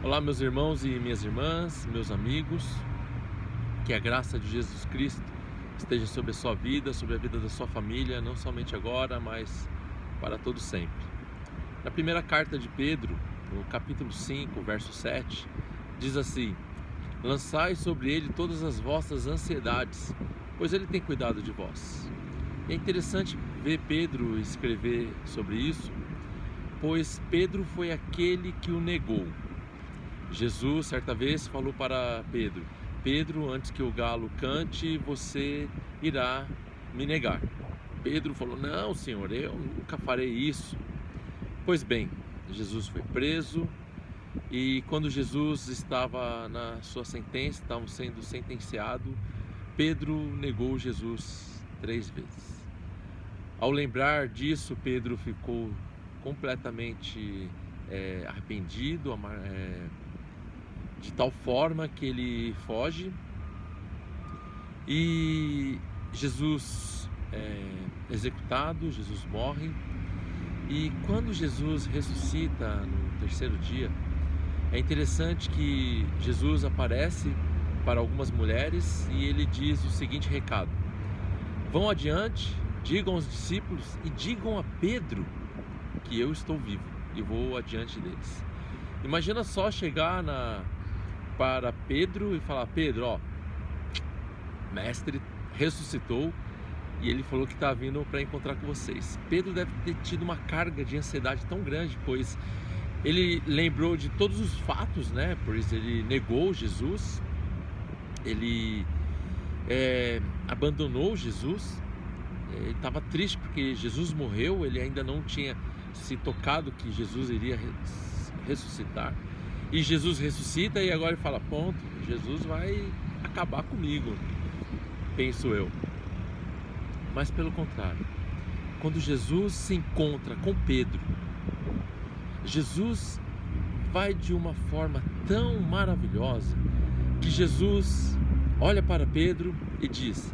Olá, meus irmãos e minhas irmãs, meus amigos, que a graça de Jesus Cristo esteja sobre a sua vida, sobre a vida da sua família, não somente agora, mas para todo sempre. Na primeira carta de Pedro, no capítulo 5, verso 7, diz assim: lançai sobre ele todas as vossas ansiedades, pois ele tem cuidado de vós. E é interessante ver Pedro escrever sobre isso, pois Pedro foi aquele que o negou. Jesus, certa vez, falou para Pedro: Pedro, antes que o galo cante, você irá me negar. Pedro falou: não, Senhor, eu nunca farei isso. Pois bem, Jesus foi preso e quando Jesus estava na sua sentença, estava sendo sentenciado, Pedro negou Jesus 3 vezes. Ao lembrar disso, Pedro ficou completamente arrependido, de tal forma que ele foge e Jesus é executado, Jesus morre. E quando Jesus ressuscita no terceiro dia, é interessante que Jesus aparece para algumas mulheres e ele diz o seguinte recado: vão adiante, digam aos discípulos e digam a Pedro que eu estou vivo e vou adiante deles. Imagina só chegar para Pedro e falar: Pedro, ó, mestre ressuscitou e ele falou que está vindo para encontrar com vocês. Pedro deve ter tido uma carga de ansiedade tão grande, pois ele lembrou de todos os fatos, né? Pois ele negou Jesus, ele abandonou Jesus, ele estava triste porque Jesus morreu, ele ainda não tinha se tocado que Jesus iria ressuscitar. E Jesus ressuscita e agora ele fala: ponto, Jesus vai acabar comigo, penso eu. Mas pelo contrário, quando Jesus se encontra com Pedro, Jesus vai de uma forma tão maravilhosa que Jesus olha para Pedro e diz: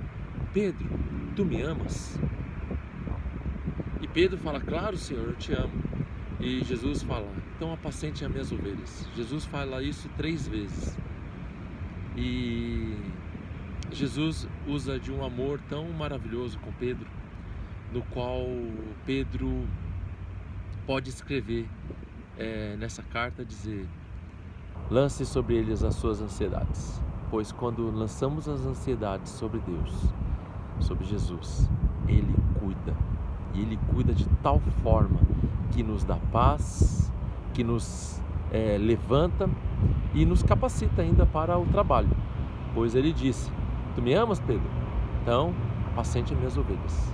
Pedro, tu me amas? E Pedro fala: claro, Senhor, eu te amo. E Jesus fala: então apacente as minhas ovelhas. Jesus fala isso 3 vezes. E Jesus usa de um amor tão maravilhoso com Pedro, no qual Pedro pode escrever nessa carta, dizer: lance sobre eles as suas ansiedades, pois quando lançamos as ansiedades sobre Deus, sobre Jesus, Ele cuida. E Ele cuida de tal forma que nos dá paz, que nos levanta e nos capacita ainda para o trabalho. Pois Ele disse: tu me amas, Pedro? Então, apacente as minhas ovelhas.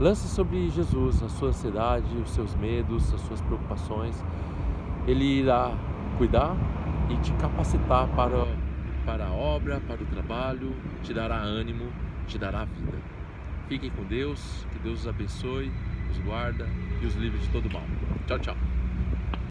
Lance sobre Jesus a sua ansiedade, os seus medos, as suas preocupações. Ele irá cuidar e te capacitar para a obra, para o trabalho, te dará ânimo, te dará vida. Fiquem com Deus, que Deus os abençoe, os guarda e os livre de todo mal. Tchau, tchau.